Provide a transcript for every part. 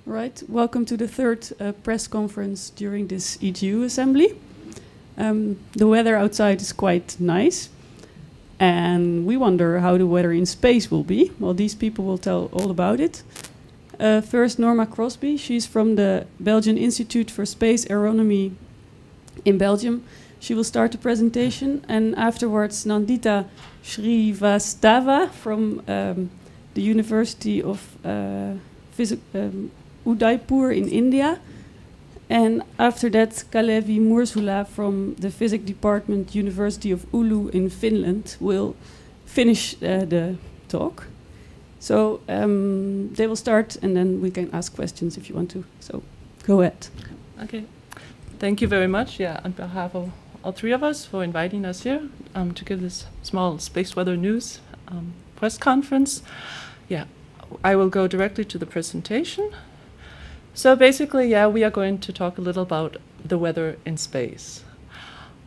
Right, welcome to the third press conference during this EGU assembly. The weather outside is quite nice, and we wonder how the weather in space will be. Well, these people will tell all about it. First, Norma Crosby, she's from the Belgian Institute for Space Aeronomy in Belgium. She will start the presentation, and afterwards Nandita Srivastava from the University of Udaipur in India. And after that, Kalevi Mursula from the Physics Department, University of Oulu in Finland, will finish the talk. So they will start, and then we can ask questions if you want to. So go ahead. Okay. Thank you very much, on behalf of all three of us for inviting us here to give this small space weather news press conference. I will go directly to the presentation. So basically, we are going to talk a little about the weather in space.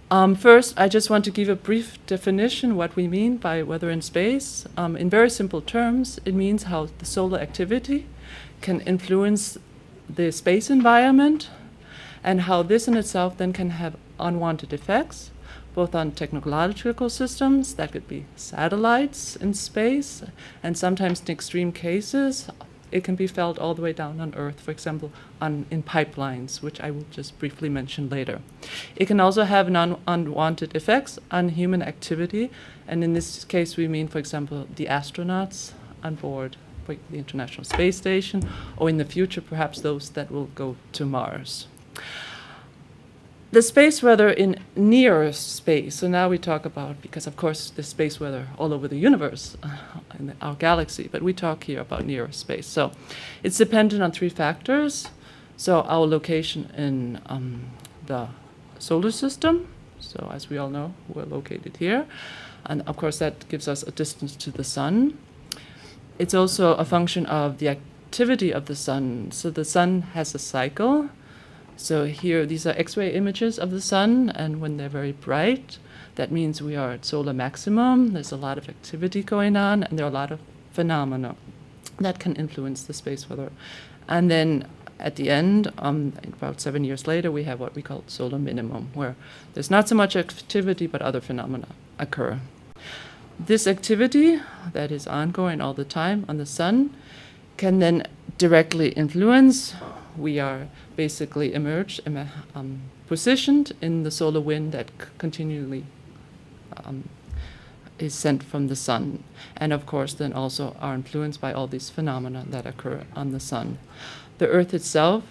First, I just want to give a brief definition what we mean by weather in space. In very simple terms, it means how the solar activity can influence the space environment and how this in itself then can have unwanted effects, both on technological systems, that could be satellites in space, and sometimes in extreme cases, it can be felt all the way down on Earth, for example, in pipelines, which I will just briefly mention later. It can also have unwanted effects on human activity, and in this case we mean, for example, the astronauts on board for the International Space Station, or in the future perhaps those that will go to Mars. The space weather in near space, so now we talk about, because of course the space weather all over the universe, in our galaxy, but we talk here about near space. So it's dependent on three factors. So our location in the solar system, so as we all know, we're located here, and of course that gives us a distance to the sun. It's also a function of the activity of the sun. So the sun has a cycle. So here, these are X-ray images of the sun, and when they're very bright, that means we are at solar maximum. There's a lot of activity going on, and there are a lot of phenomena that can influence the space weather. And then at the end, about 7 years later, we have what we call solar minimum, where there's not so much activity, but other phenomena occur. This activity that is ongoing all the time on the sun can then directly influence. We are basically positioned in the solar wind that continually is sent from the sun, and of course then also are influenced by all these phenomena that occur on the sun. The Earth itself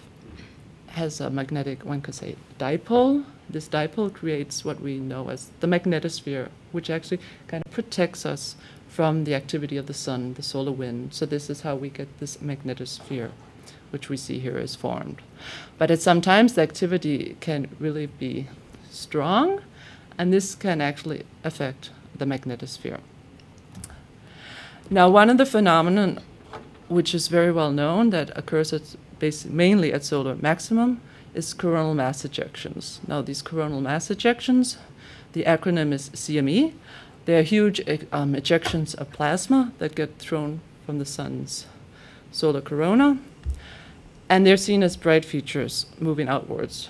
has a magnetic, one could say, dipole. This dipole creates what we know as the magnetosphere, which actually kind of protects us from the activity of the sun, the solar wind. So this is how we get this magnetosphere, which we see here is formed. But at sometimes the activity can really be strong, and this can actually affect the magnetosphere. Now, one of the phenomena which is very well known that occurs mainly at solar maximum is coronal mass ejections. Now, these coronal mass ejections, the acronym is CME. They are huge ejections of plasma that get thrown from the sun's solar corona, and they're seen as bright features moving outwards.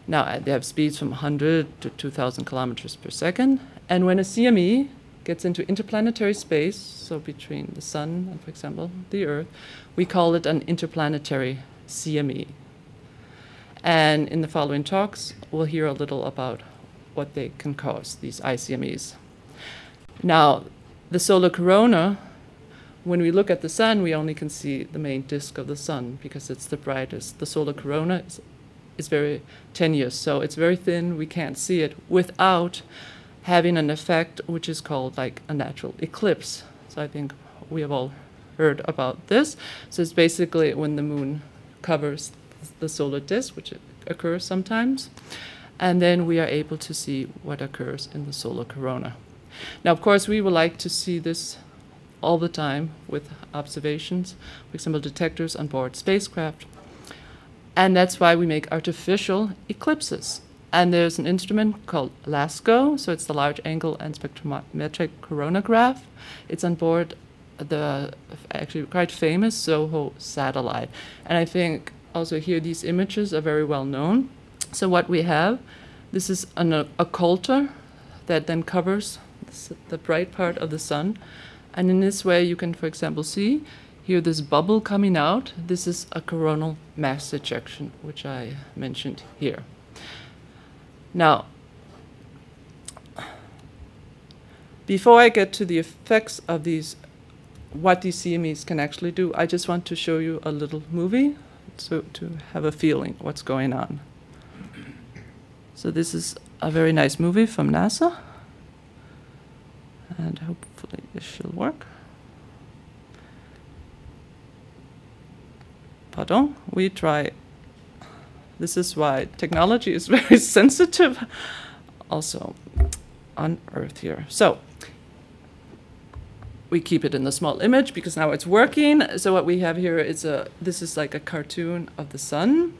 Now, they have speeds from 100 to 2,000 kilometers per second, and when a CME gets into interplanetary space, so between the sun and, for example, the Earth, we call it an interplanetary CME. And in the following talks, we'll hear a little about what they can cause, these ICMEs. Now, the solar corona, when we look at the sun, we only can see the main disk of the sun because it's the brightest. The solar corona is very tenuous, so it's very thin. We can't see it without having an effect which is called like a natural eclipse. So I think we have all heard about this. So it's basically when the moon covers the solar disk, which occurs sometimes, and then we are able to see what occurs in the solar corona. Now, of course, we would like to see this all the time with observations, for example, detectors on board spacecraft. And that's why we make artificial eclipses. And there's an instrument called LASCO, so it's the Large Angle and Spectrometric Coronagraph. It's on board the actually quite famous SOHO satellite. And I think also here these images are very well known. So what we have, this is an occulter that then covers the bright part of the sun. And in this way you can, for example, see here this bubble coming out. This is a coronal mass ejection, which I mentioned here. Now, before I get to the effects of these, what these CMEs can actually do, I just want to show you a little movie so to have a feeling what's going on. So this is a very nice movie from NASA, and hopefully this should work. Pardon, we try. This is why technology is very sensitive also on Earth here. So we keep it in the small image because now it's working. So what we have here is this is like a cartoon of the sun,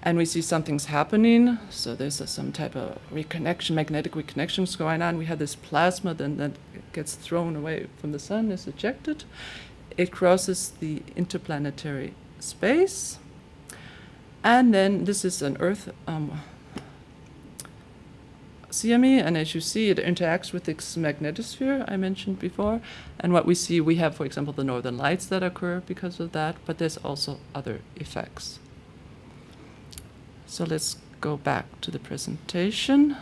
and we see something's happening. So there's some type of reconnection, magnetic reconnections going on. We have this plasma then that gets thrown away from the sun, is ejected. It crosses the interplanetary space, and then this is an Earth CME, and as you see, it interacts with this magnetosphere I mentioned before. And what we see, we have, for example, the northern lights that occur because of that, but there's also other effects. So let's go back to the presentation.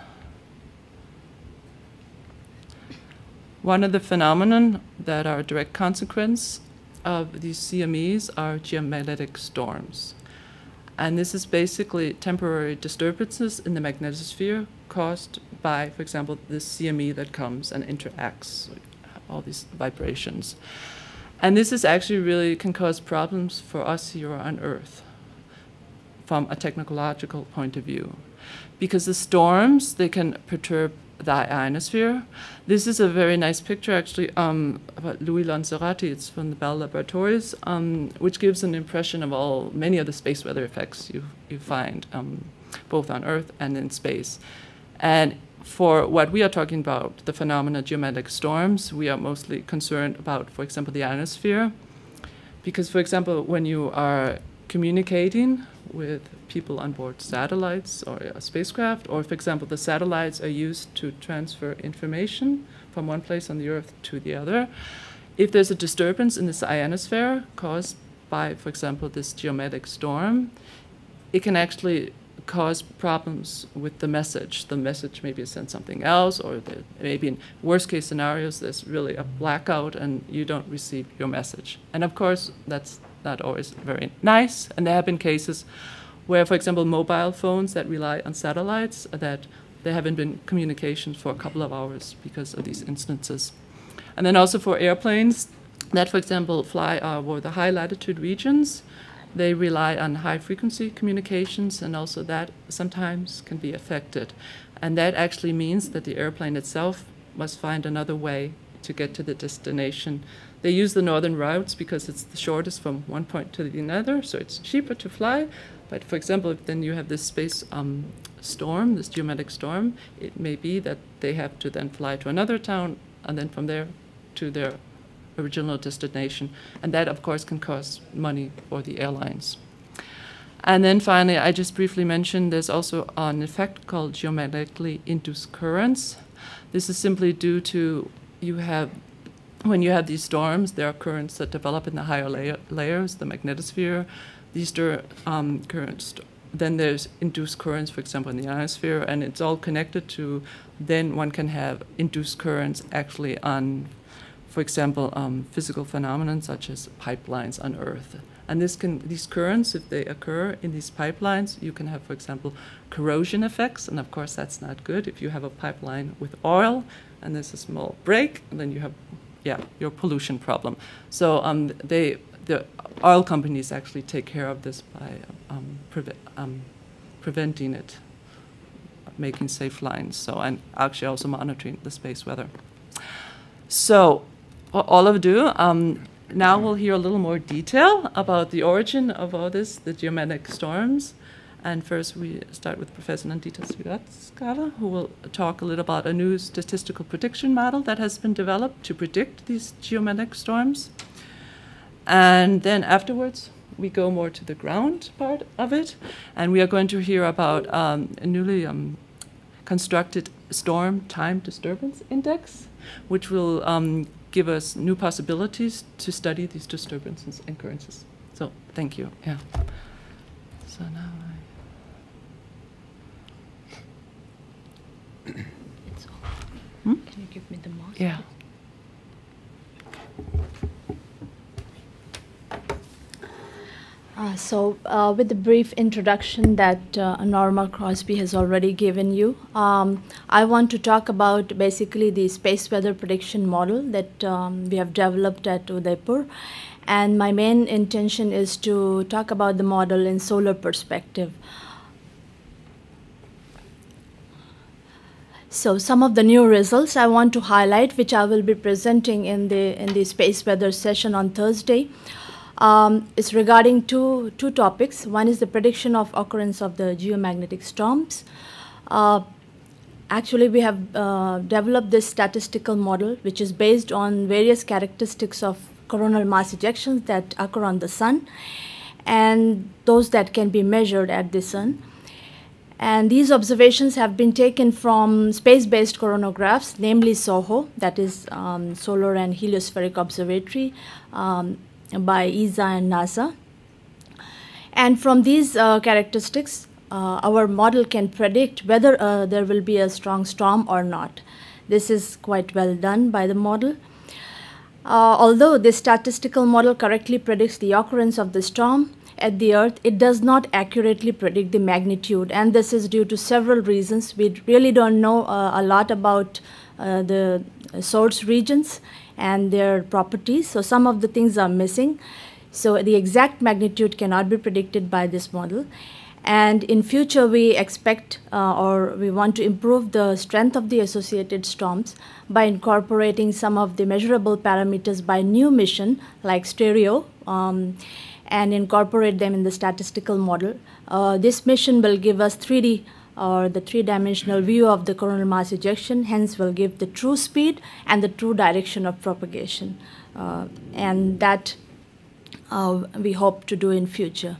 One of the phenomena that are a direct consequence of these CMEs are geomagnetic storms. And this is basically temporary disturbances in the magnetosphere caused by, for example, this CME that comes and interacts with all these vibrations. And this is actually really can cause problems for us here on Earth from a technological point of view. Because the storms, they can perturb the ionosphere. This is a very nice picture, actually, about Louis Lanzerati. It's from the Bell Laboratories, which gives an impression of many of the space weather effects you find, both on Earth and in space. And for what we are talking about, the phenomena geomagnetic storms, we are mostly concerned about, for example, the ionosphere. Because, for example, when you are communicating with people on board satellites or a spacecraft, or, for example, the satellites are used to transfer information from one place on the Earth to the other. If there's a disturbance in this ionosphere caused by, for example, this geomagnetic storm, it can actually cause problems with the message. The message maybe sends something else, or maybe in worst case scenarios, there's really a blackout and you don't receive your message. And of course, that's not always very nice. And there have been cases where, for example, mobile phones that rely on satellites, that there haven't been communications for a couple of hours because of these instances. And then also for airplanes that, for example, fly over the high latitude regions, they rely on high frequency communications, and also that sometimes can be affected. And that actually means that the airplane itself must find another way to get to the destination. They use the northern routes because it's the shortest from one point to another, so it's cheaper to fly. But for example, if then you have this space storm, this geomagnetic storm, it may be that they have to then fly to another town and then from there to their original destination. And that, of course, can cost money for the airlines. And then finally, I just briefly mentioned there's also an effect called geomagnetically induced currents. This is simply due to when you have these storms, there are currents that develop in the higher layers, the magnetosphere. These currents, then there's induced currents, for example, in the ionosphere, and it's all connected to, then one can have induced currents actually on, for example, physical phenomena such as pipelines on Earth. And these currents, if they occur in these pipelines, you can have, for example, corrosion effects, and of course that's not good. If you have a pipeline with oil and there's a small break, and then you have, your pollution problem. So the oil companies actually take care of this by preventing it, making safe lines. So, and actually also monitoring the space weather. So, all of you, now we'll hear a little more detail about the origin of all this, the geomagnetic storms. And first we start with Professor Nandita Srivastava, who will talk a little about a new statistical prediction model that has been developed to predict these geomagnetic storms. And then afterwards, we go more to the ground part of it, and we are going to hear about a newly constructed storm time disturbance index, which will give us new possibilities to study these disturbances and occurrences. So, thank you. Yeah. So now It's all. Can you give me the mouse? Yeah. With the brief introduction that Norma Crosby has already given you, I want to talk about basically the space weather prediction model that we have developed at Udaipur. And my main intention is to talk about the model in solar perspective. So some of the new results I want to highlight, which I will be presenting in the space weather session on Thursday, is regarding two topics. One is the prediction of occurrence of the geomagnetic storms. Actually, we have developed this statistical model, which is based on various characteristics of coronal mass ejections that occur on the sun, and those that can be measured at the sun. And these observations have been taken from space-based coronagraphs, namely SOHO, that is Solar and Heliospheric Observatory, by ESA and NASA. And from these characteristics, our model can predict whether there will be a strong storm or not. This is quite well done by the model. Although this statistical model correctly predicts the occurrence of the storm at the Earth, it does not accurately predict the magnitude, and this is due to several reasons. We really don't know a lot about the source regions and their properties, so some of the things are missing. So the exact magnitude cannot be predicted by this model. And in future, we expect or we want to improve the strength of the associated storms by incorporating some of the measurable parameters by new mission like stereo, and incorporate them in the statistical model. This mission will give us 3D or the three-dimensional view of the coronal mass ejection, hence will give the true speed and the true direction of propagation. And that we hope to do in future.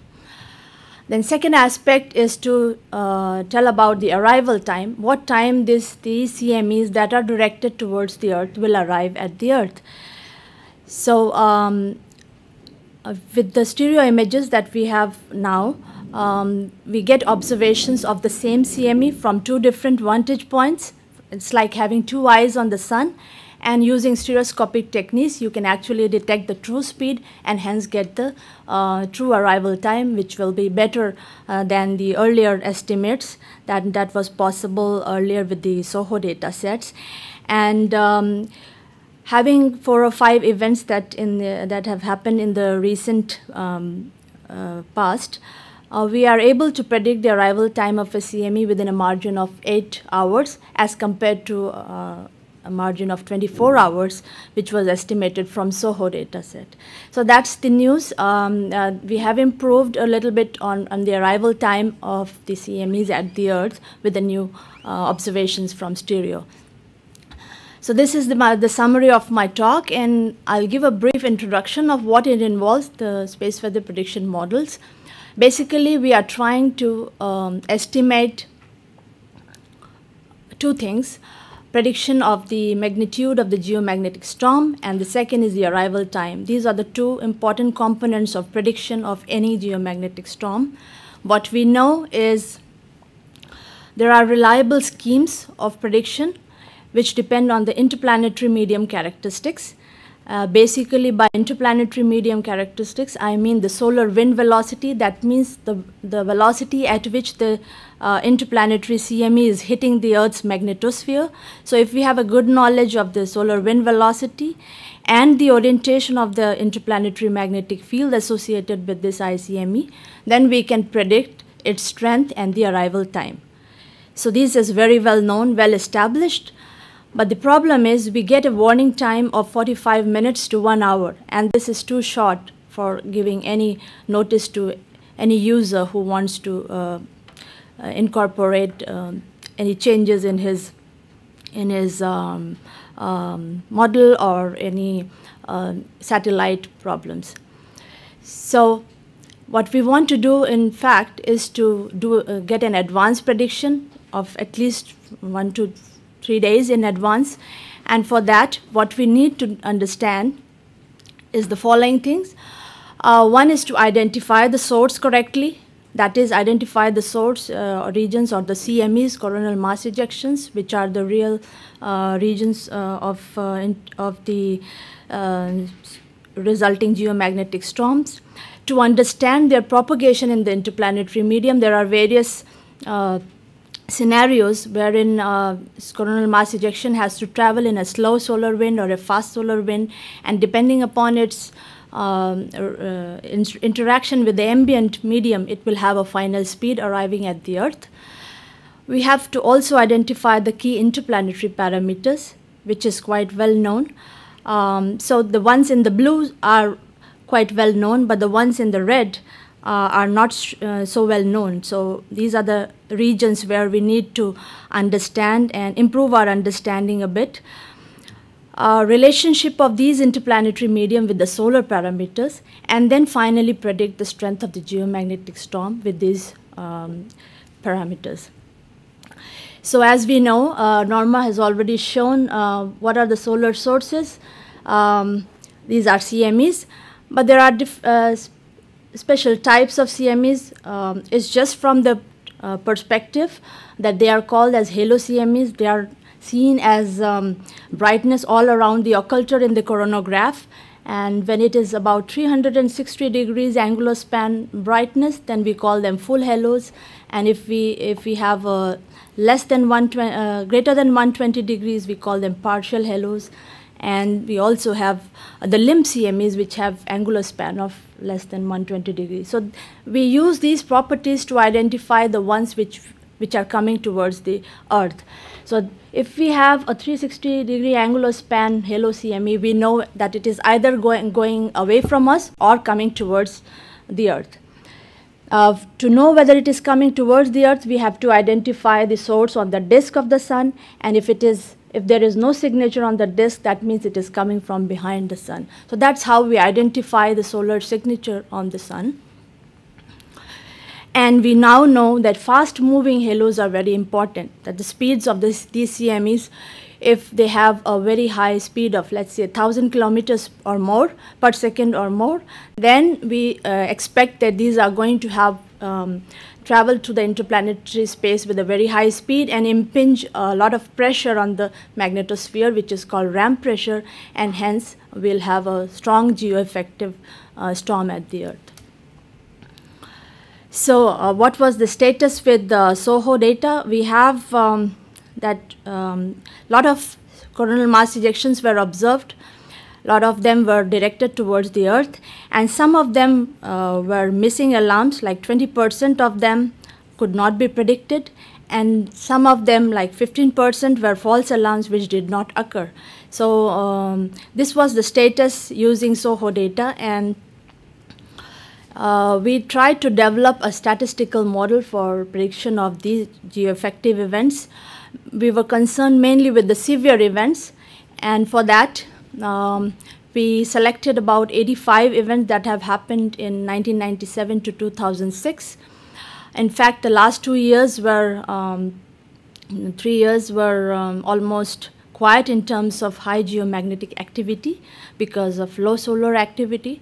Then second aspect is to tell about the arrival time, what time these CMEs that are directed towards the Earth will arrive at the Earth. So with the stereo images that we have now, we get observations of the same CME from two different vantage points. It's like having two eyes on the sun, and using stereoscopic techniques, you can actually detect the true speed and hence get the true arrival time, which will be better than the earlier estimates that was possible earlier with the SOHO data sets. And having 4 or 5 events that have happened in the recent past, we are able to predict the arrival time of a CME within a margin of 8 hours as compared to a margin of 24 hours, which was estimated from SOHO dataset. So that's the news. We have improved a little bit on the arrival time of the CMEs at the Earth with the new observations from stereo. So this is the summary of my talk, and I'll give a brief introduction of what it involves, the space weather prediction models. Basically, we are trying to estimate two things: prediction of the magnitude of the geomagnetic storm, and the second is the arrival time. These are the two important components of prediction of any geomagnetic storm. What we know is there are reliable schemes of prediction which depend on the interplanetary medium characteristics. Basically, by interplanetary medium characteristics, I mean the solar wind velocity. That means the velocity at which the interplanetary CME is hitting the Earth's magnetosphere. So if we have a good knowledge of the solar wind velocity and the orientation of the interplanetary magnetic field associated with this ICME, then we can predict its strength and the arrival time. So this is very well known, well established. But the problem is we get a warning time of 45 minutes to 1 hour, and this is too short for giving any notice to any user who wants to incorporate any changes in his model or any satellite problems. So what we want to do, in fact, is to get an advanced prediction of at least 1 to 3 days in advance. And for that, what we need to understand is the following things. One is to identify the source correctly. That is, identify the source regions, or the CMEs, coronal mass ejections, which are the real regions of the resulting geomagnetic storms. To understand their propagation in the interplanetary medium, there are various scenarios wherein coronal mass ejection has to travel in a slow solar wind or a fast solar wind, and depending upon its interaction with the ambient medium, it will have a final speed arriving at the Earth. We have to also identify the key interplanetary parameters, which is quite well known. So the ones in the blue are quite well known, but the ones in the red are not so well known. So these are the regions where we need to understand and improve our understanding a bit. Relationship of these interplanetary medium with the solar parameters, and then finally predict the strength of the geomagnetic storm with these parameters. So as we know, Norma has already shown what are the solar sources. These are CMEs, but there are special types of CMEs. It's just from the perspective that they are called as halo CMEs. They are seen as brightness all around the occulter in the coronagraph, and when it is about 360 degrees angular span brightness, then we call them full halos. And if we have greater than 120 degrees, we call them partial halos. And we also have the limb CMEs, which have angular span of less than 120 degrees. So we use these properties to identify the ones which are coming towards the Earth. So if we have a 360 degree angular span halo CME, we know that it is either going away from us or coming towards the Earth. To know whether it is coming towards the Earth, we have to identify the source on the disk of the sun, and if there is no signature on the disk, that means it is coming from behind the sun. So that's how we identify the solar signature on the sun. And we now know that fast-moving halos are very important, that the speeds of these CMEs, if they have a very high speed of, let's say, 1,000 kilometers or more per second or more, then we expect that these are going to have travel to the interplanetary space with a very high speed and impinge a lot of pressure on the magnetosphere, which is called ramp pressure, and hence we'll have a strong geoeffective storm at the Earth. So what was the status with the SOHO data? We have that lot of coronal mass ejections were observed. A lot of them were directed towards the Earth, and some of them were missing alarms, like 20% of them could not be predicted, and some of them, like 15%, were false alarms which did not occur. So this was the status using SOHO data, and we tried to develop a statistical model for prediction of these geoeffective events. We were concerned mainly with the severe events, and for that we selected about 85 events that have happened in 1997 to 2006. In fact, the last 2 years were, 3 years were almost quiet in terms of high geomagnetic activity because of low solar activity.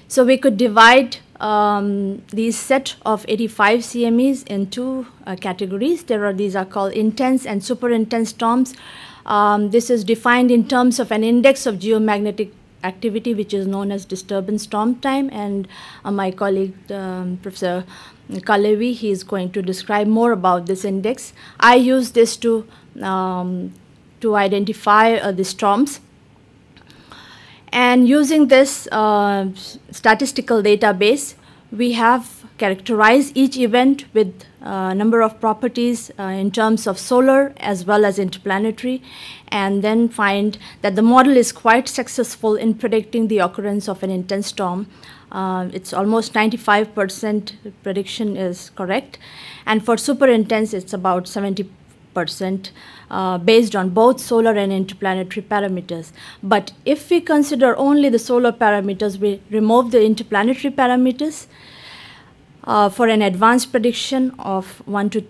So we could divide these set of 85 CMEs in two categories. These are called intense and super intense storms. This is defined in terms of an index of geomagnetic activity, which is known as disturbance storm time. And my colleague, Professor Kalevi, he is going to describe more about this index. I use this to identify the storms. And using this statistical database, we have characterized each event with a number of properties in terms of solar as well as interplanetary, and then find that the model is quite successful in predicting the occurrence of an intense storm. It's almost 95% prediction is correct, and for super intense it's about 70%, based on both solar and interplanetary parameters. But if we consider only the solar parameters, we remove the interplanetary parameters for an advanced prediction of 1 to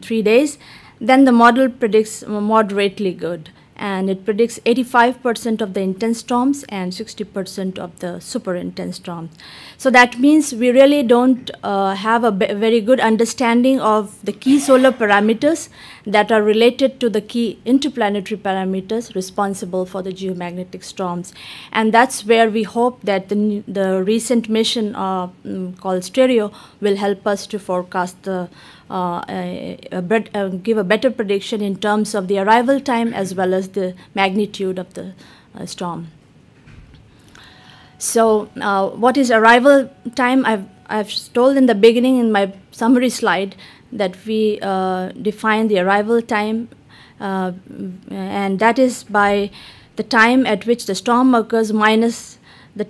3 days, then the model predicts moderately good. And it predicts 85% of the intense storms and 60% of the super intense storms. So that means we really don't have a very good understanding of the key solar parameters that are related to the key interplanetary parameters responsible for the geomagnetic storms. And that's where we hope that the recent mission called STEREO will help us to forecast the give a better prediction in terms of the arrival time as well as the magnitude of the storm. So what is arrival time? I've told in the beginning in my summary slide that we define the arrival time, and that is by the time at which the storm occurs minus the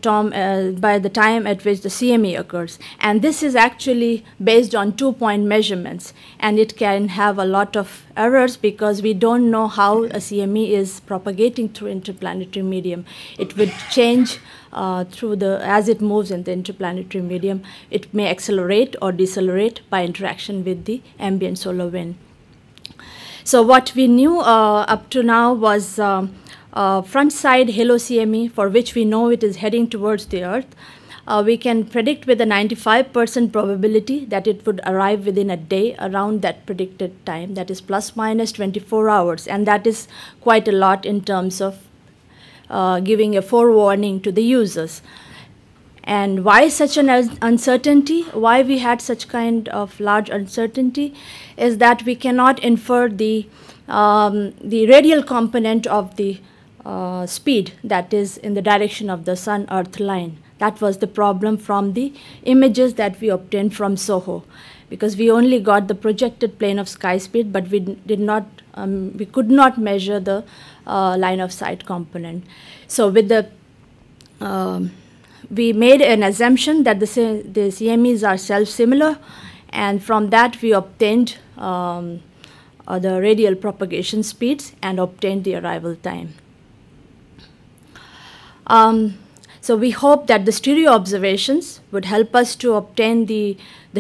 by the time at which the CME occurs. And this is actually based on 2-point measurements, and it can have a lot of errors because we don't know how a CME is propagating through interplanetary medium. It would change as it moves in the interplanetary medium. It may accelerate or decelerate by interaction with the ambient solar wind. So what we knew up to now was front side halo CME, for which we know it is heading towards the Earth. We can predict with a 95% probability that it would arrive within a day around that predicted time, that is plus minus 24 hours, and that is quite a lot in terms of giving a forewarning to the users. And why such an uncertainty? Why we had such kind of large uncertainty is that we cannot infer the radial component of the speed that is in the direction of the Sun-Earth line. That was the problem from the images that we obtained from SOHO, because we only got the projected plane of sky speed, but we could not measure the line of sight component. So with the we made an assumption that the CMEs are self-similar, and from that we obtained the radial propagation speeds and obtained the arrival time. So we hope that the stereo observations would help us to obtain the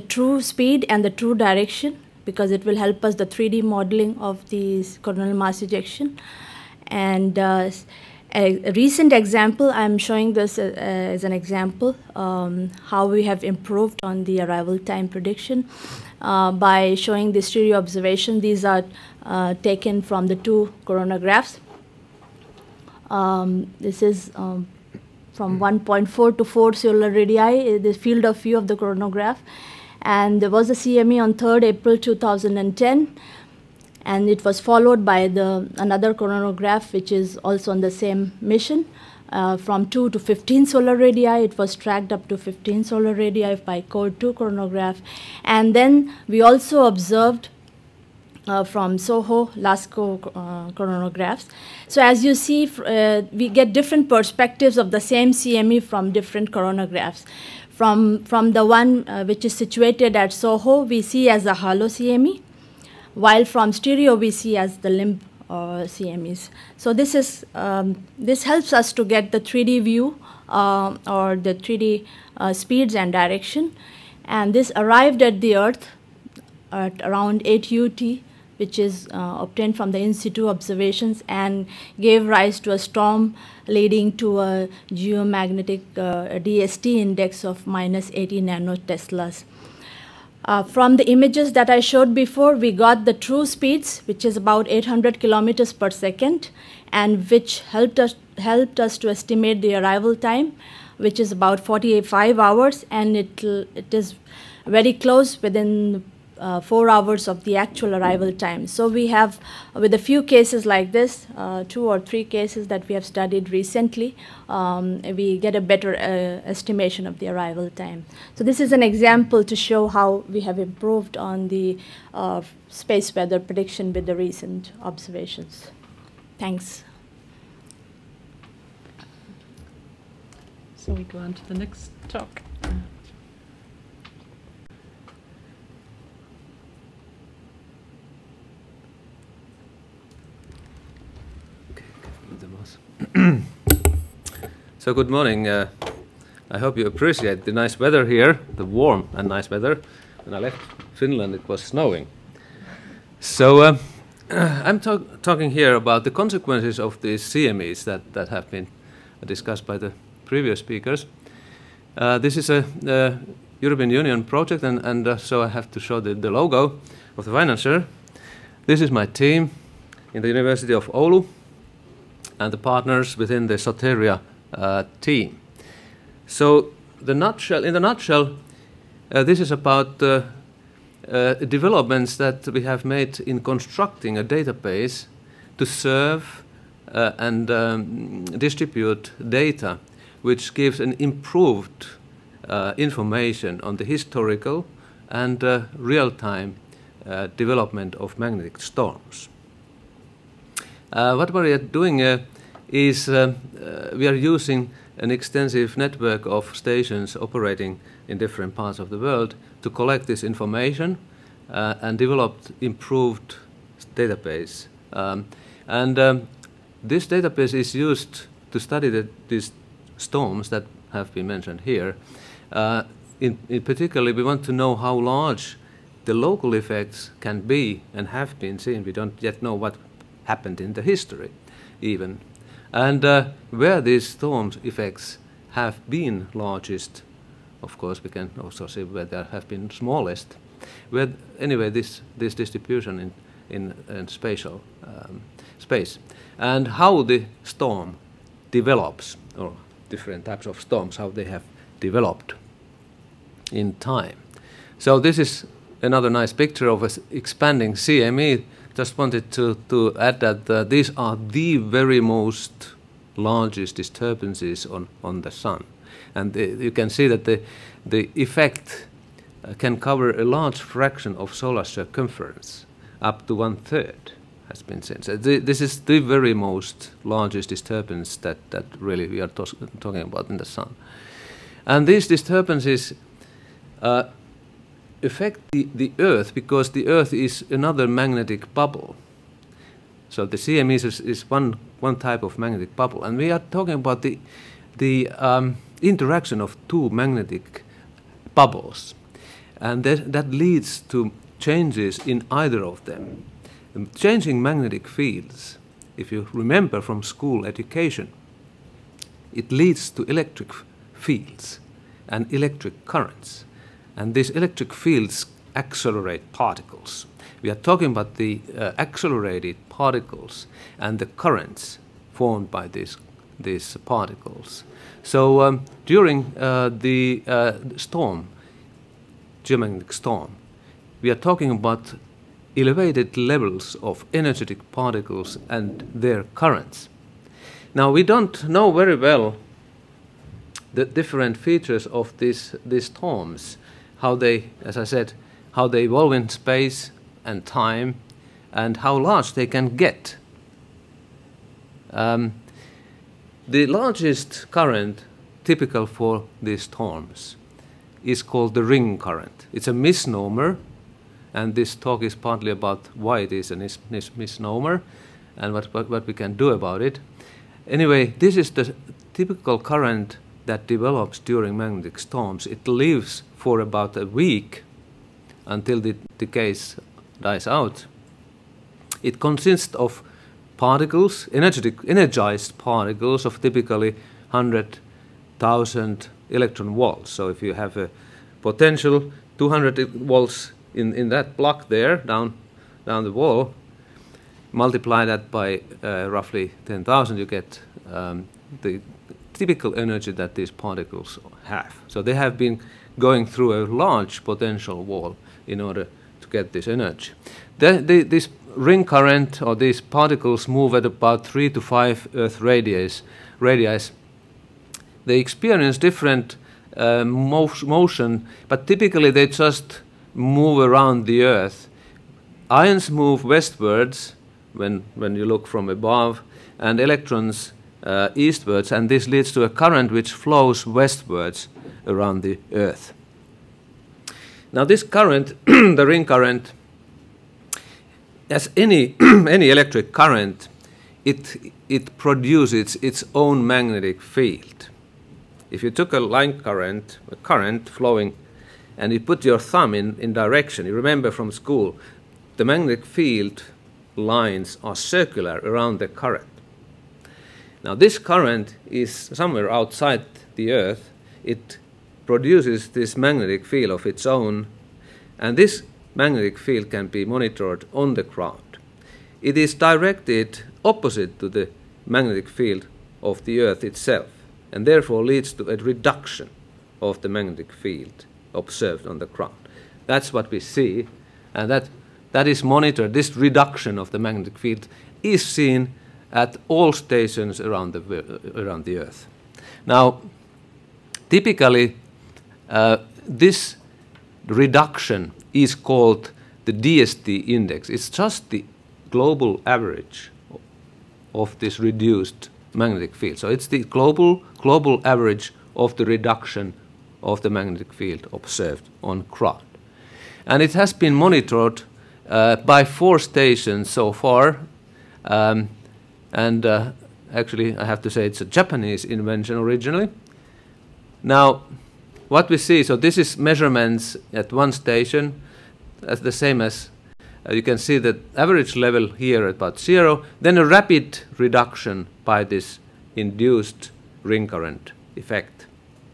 true speed and the true direction, because it will help us the 3D modeling of the coronal mass ejection. And a recent example, I'm showing this as an example, how we have improved on the arrival time prediction by showing the stereo observation. These are taken from the 2 coronagraphs. This is from 1.4 to 4 solar radii, the field of view of the coronagraph. And there was a CME on 3rd April 2010. And it was followed by another coronagraph, which is also on the same mission, from 2 to 15 solar radii. It was tracked up to 15 solar radii by Core 2 coronagraph. And then we also observed from SOHO LASCO coronagraphs. So as you see, we get different perspectives of the same CME from different coronagraphs. From the one which is situated at SOHO, we see as a halo CME, while from stereo we see as the limb CMEs. So this helps us to get the 3D view or the 3D speeds and direction. And this arrived at the Earth at around 8 UT, which is obtained from the in situ observations, and gave rise to a storm leading to a geomagnetic Dst index of -80 nanoteslas. From the images that I showed before, we got the true speeds, which is about 800 kilometers per second, and which helped us to estimate the arrival time, which is about 45 hours, and it is very close, within 4 hours of the actual arrival time. So we have, with a few cases like this, 2 or 3 cases that we have studied recently, we get a better estimation of the arrival time. So this is an example to show how we have improved on the space weather prediction with the recent observations. Thanks. So we go on to the next talk. So good morning. I hope you appreciate the nice weather here, the warm and nice weather. When I left Finland, it was snowing. So I'm talking here about the consequences of these CMEs that have been discussed by the previous speakers. This is a European Union project, and so I have to show the logo of the financier. This is my team in the University of Oulu, and the partners within the Soteria team. So in the nutshell, this is about developments that we have made in constructing a database to serve and distribute data which gives an improved information on the historical and real-time development of magnetic storms. What we are doing is we are using an extensive network of stations operating in different parts of the world to collect this information and develop improved database. This database is used to study these storms that have been mentioned here. In particular, we want to know how large the local effects can be and have been seen. We don't yet know what happened in the history even, and where these storms effects have been largest. Of course, we can also see where there have been smallest. Where anyway, this distribution in spatial space, and how the storm develops, or different types of storms, how they have developed in time. So this is another nice picture of an expanding CME. Just wanted to add that these are the very most largest disturbances on the sun. And you can see that the effect can cover a large fraction of solar circumference, up to 1/3 has been seen. So this is the very most largest disturbance that really we are talking about in the sun. And these disturbances affect the Earth, because the Earth is another magnetic bubble. So the CME is one type of magnetic bubble, and we are talking about the interaction of two magnetic bubbles, and that leads to changes in either of them. Changing magnetic fields, if you remember from school education, it leads to electric fields and electric currents. And these electric fields accelerate particles. We are talking about the accelerated particles and the currents formed by these particles. So during the storm, geomagnetic storm, we are talking about elevated levels of energetic particles and their currents. Now, we don't know very well the different features of these storms, how they, as I said, how they evolve in space and time, and how large they can get. The largest current typical for these storms is called the ring current. It's a misnomer, and this talk is partly about why it is a misnomer and what we can do about it. Anyway, this is the typical current that develops during magnetic storms. It lives for about a week until the case dies out. It consists of particles, energized particles of typically 100,000 electron volts. So if you have a potential 200 volts in that block there down the wall, multiply that by roughly 10,000, you get the typical energy that these particles have. So they have been going through a large potential wall in order to get this energy. This ring current, or these particles, move at about 3 to 5 Earth radii. They experience different motion, but typically they just move around the Earth. Ions move westwards when you look from above, and electrons eastwards, and this leads to a current which flows westwards around the Earth. Now this current, the ring current, as any electric current, it produces its own magnetic field. If you took a line current, a current flowing, and you put your thumb in direction, you remember from school, the magnetic field lines are circular around the current. Now this current is somewhere outside the Earth. It produces this magnetic field of its own, and this magnetic field can be monitored on the ground. It is directed opposite to the magnetic field of the Earth itself, and therefore leads to a reduction of the magnetic field observed on the ground. That's what we see, and that is monitored. This reduction of the magnetic field is seen at all stations around the Earth. Now, typically, this reduction is called the Dst Index. It's just the global average of this reduced magnetic field. So it's the global average of the reduction of the magnetic field observed on ground. And it has been monitored by 4 stations so far. Actually, I have to say it's a Japanese invention originally. Now, what we see, so this is measurements at one station, as the same as you can see the average level here at about 0, then a rapid reduction by this induced ring current effect,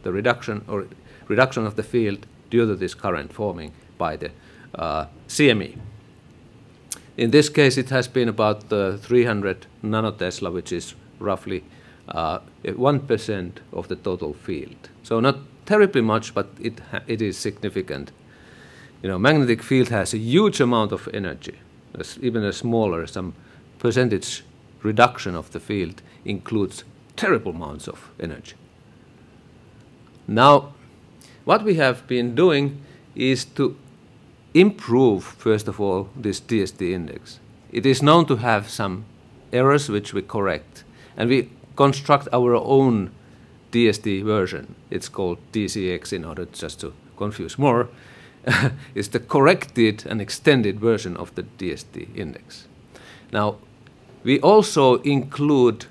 the reduction of the field due to this current forming by the CME. In this case, it has been about 300 nanotesla, which is roughly 1% of the total field. So not terribly much, but it is significant. You know, magnetic field has a huge amount of energy. Even a smaller, some percentage reduction of the field includes terrible amounts of energy. Now, what we have been doing is to improve, first of all, this Dst index. It is known to have some errors which we correct, and we construct our own DST version. It's called DCX in order just to confuse more. It's the corrected and extended version of the Dst index. Now, we also include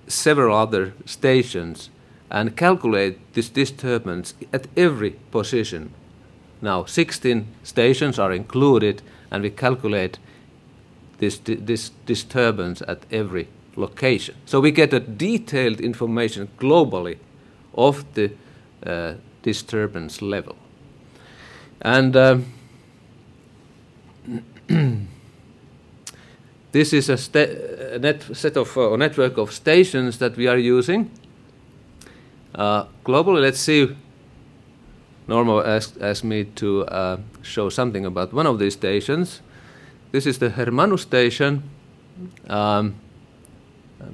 several other stations and calculate this disturbance at every position. Now, 16 stations are included, and we calculate this disturbance at every location. So we get a detailed information globally of the disturbance level. And this is a network of stations that we are using. Globally, let's see. Norma asked me to show something about one of these stations. This is the Hermanus station. I'm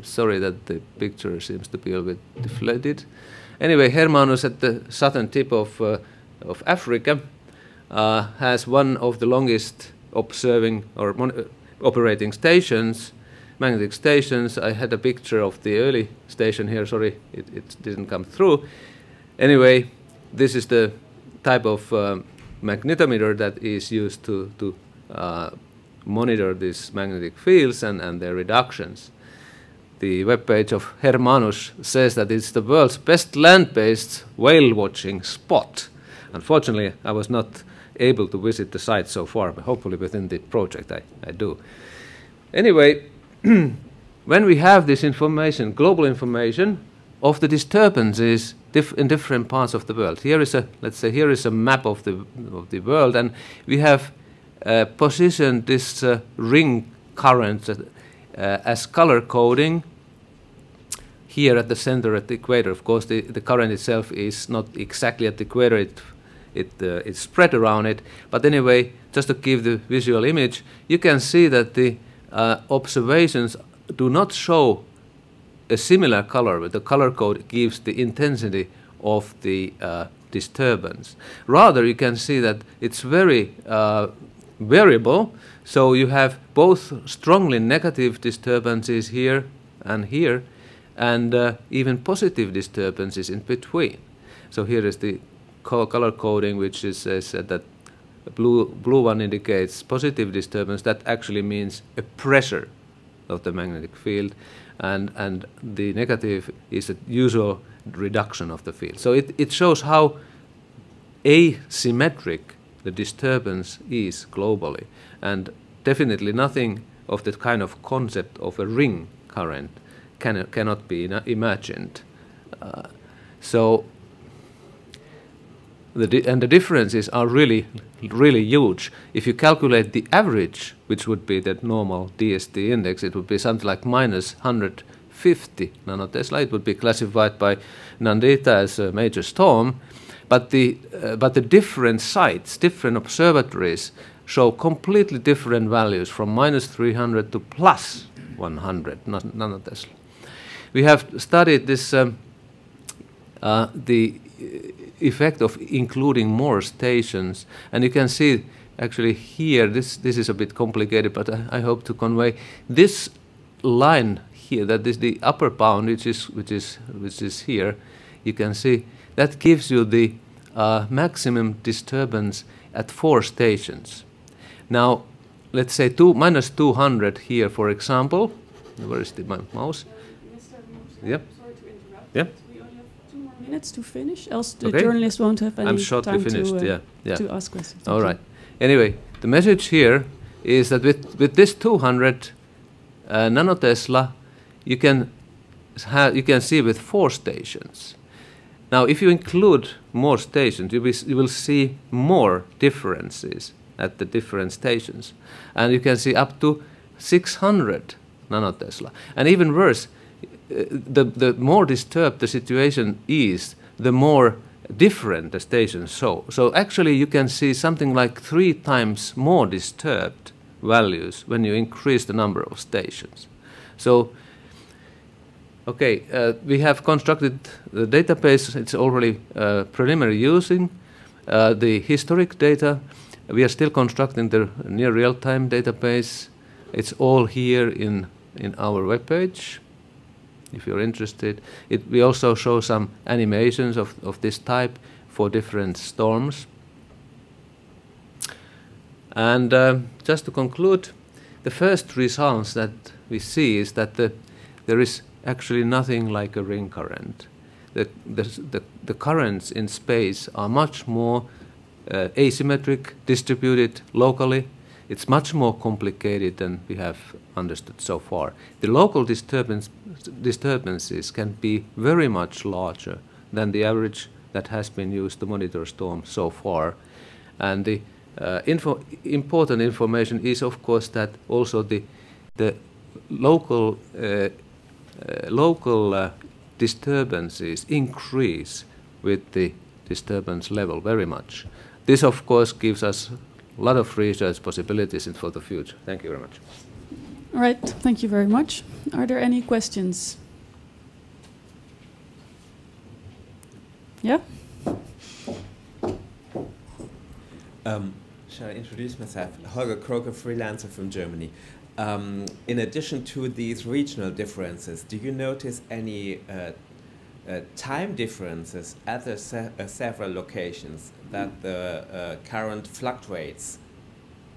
sorry that the picture seems to be a bit deflated. Anyway, Hermanus at the southern tip of Africa has one of the longest observing or operating stations, magnetic stations. I had a picture of the early station here. Sorry, it didn't come through. Anyway, this is the type of magnetometer that is used to monitor these magnetic fields and their reductions. The webpage of Hermanus says that it's the world's best land-based whale-watching spot. Unfortunately, I was not able to visit the site so far, but hopefully within the project I do. Anyway, when we have this information, global information of the disturbances in different parts of the world. Here is here is a map of the world, and we have positioned this ring current as color coding here at the center at the equator. Of course, the current itself is not exactly at the equator. it's spread around it. But anyway, just to give the visual image, you can see that the observations do not show a similar color, but the color code gives the intensity of the disturbance. Rather, you can see that it's very variable. So you have both strongly negative disturbances here, and even positive disturbances in between. So here is the color coding, which says that blue one indicates positive disturbance. That actually means a pressure of the magnetic field, and the negative is a usual reduction of the field. So it shows how asymmetric the disturbance is globally, and definitely nothing of that kind of concept of a ring current cannot be imagined. So the differences are really huge. If you calculate the average, which would be the normal Dst index, it would be something like minus 150 nanotesla. It would be classified by Nandita as a major storm, but the different sites, different observatories, show completely different values from minus 300 to plus 100 nanotesla. We have studied this the effect of including more stations, and you can see actually here, this is a bit complicated, but I hope to convey this line here, that is the upper bound, which is here. You can see that gives you the maximum disturbance at 4 stations. Now, let's say minus 200 here, for example. Where is my mouse? Yep. Sorry to interrupt. Yep. We only have 2 more minutes to finish, else the Okay. journalist won't have any I'm shortly time finished. to, Yeah. to ask questions. All right. Anyway, the message here is that with this 200 nanotesla, you can see with 4 stations. Now, if you include more stations, you will see more differences at the different stations, and you can see up to 600 nanotesla. And even worse, the more disturbed the situation is, the more different the stations show. So actually, you can see something like 3 times more disturbed values when you increase the number of stations. So, okay, we have constructed the database. It's already preliminary using the historic data. We are still constructing the near real-time database. It's all here in our webpage, if you're interested. We also show some animations of this type for different storms. And just to conclude, the first results that we see is that there is actually nothing like a ring current. The currents in space are much more asymmetric, distributed locally. It's much more complicated than we have understood so far. The local disturbances can be very much larger than the average that has been used to monitor storms so far. And the important information is, of course, that also the local disturbances increase with the disturbance level very much. This, of course, gives us a lot of research possibilities for the future. Thank you very much. All right, thank you very much. Are there any questions? Yeah? Shall I introduce myself? Holger Kroker, freelancer from Germany. In addition to these regional differences, do you notice any time differences at the several locations that the current fluctuates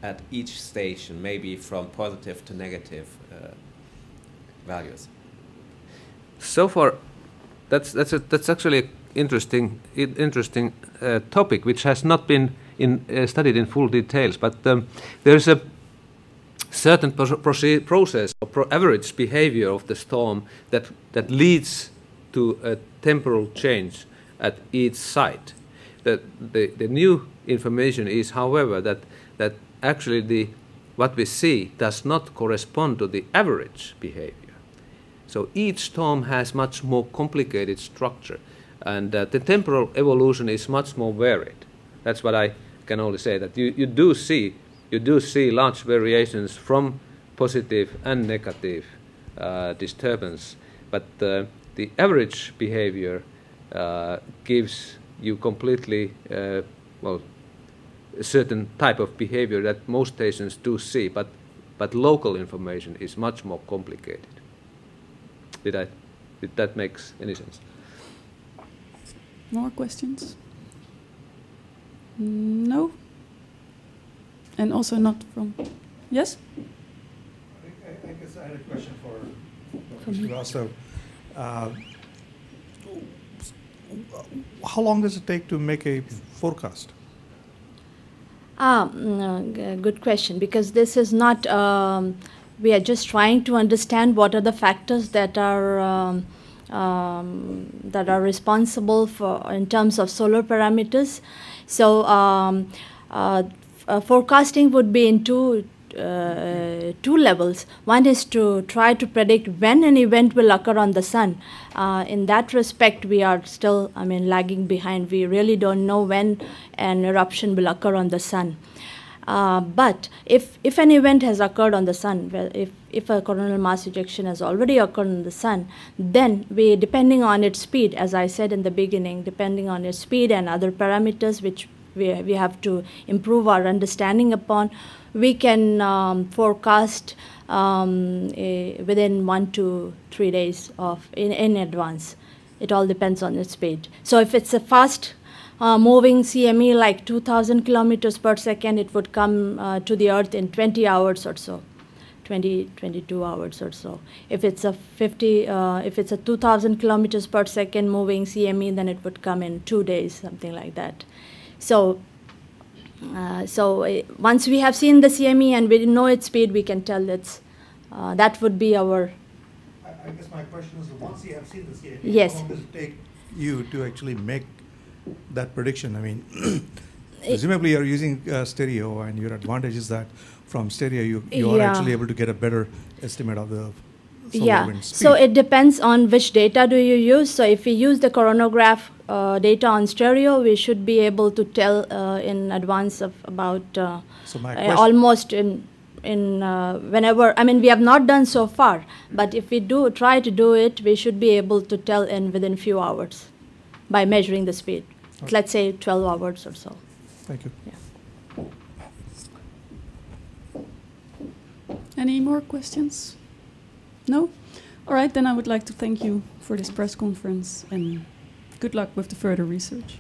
at each station, maybe from positive to negative values? So far, that's actually an interesting topic, which has not been studied in full details. But there's a certain process or average behavior of the storm that leads to a temporal change at each site. The new information is, however, that actually what we see does not correspond to the average behavior. So each storm has much more complicated structure, and the temporal evolution is much more varied. That's what I can only say, that you do see large variations from positive and negative disturbance, but the average behavior gives you completely well, a certain type of behavior that most stations do see, but local information is much more complicated. Did that make any sense? More questions? No? And also not from... Yes? I guess I had a question for Srivastava. How long does it take to make a forecast? Good question, because this is not, we are just trying to understand what are the factors that are responsible for in terms of solar parameters. So forecasting would be in two levels. One is to try to predict when an event will occur on the sun. In that respect, we are still, lagging behind. We really don't know when an eruption will occur on the sun. But if an event has occurred on the sun, well, if a coronal mass ejection has already occurred on the sun, then we, depending on its speed, as I said in the beginning, depending on its speed and other parameters which we have to improve our understanding upon, we can forecast within 1 to 3 days in advance. It all depends on its speed. So if it's a fast moving CME like 2,000 kilometers per second, it would come to the Earth in 20 hours or so, 22 hours or so. If it's a 2,000 kilometers per second moving CME, then it would come in 2 days, something like that. So once we have seen the CME and we know its speed, we can tell that would be our... I guess my question is, once you have seen the CME, yes, how long does it take you to actually make that prediction? I mean, presumably you're using stereo, and your advantage is that from stereo you are actually able to get a better estimate of the solar wind speed. So it depends on which data do you use. So if we use the coronagraph data on stereo, we should be able to tell in advance of about almost in whenever, we have not done so far, but if we try to do it, we should be able to tell within few hours by measuring the speed. Okay. Let's say 12 hours or so. Thank you. Yeah. Any more questions? No? All right, then I would like to thank you for this press conference, and good luck with the further research.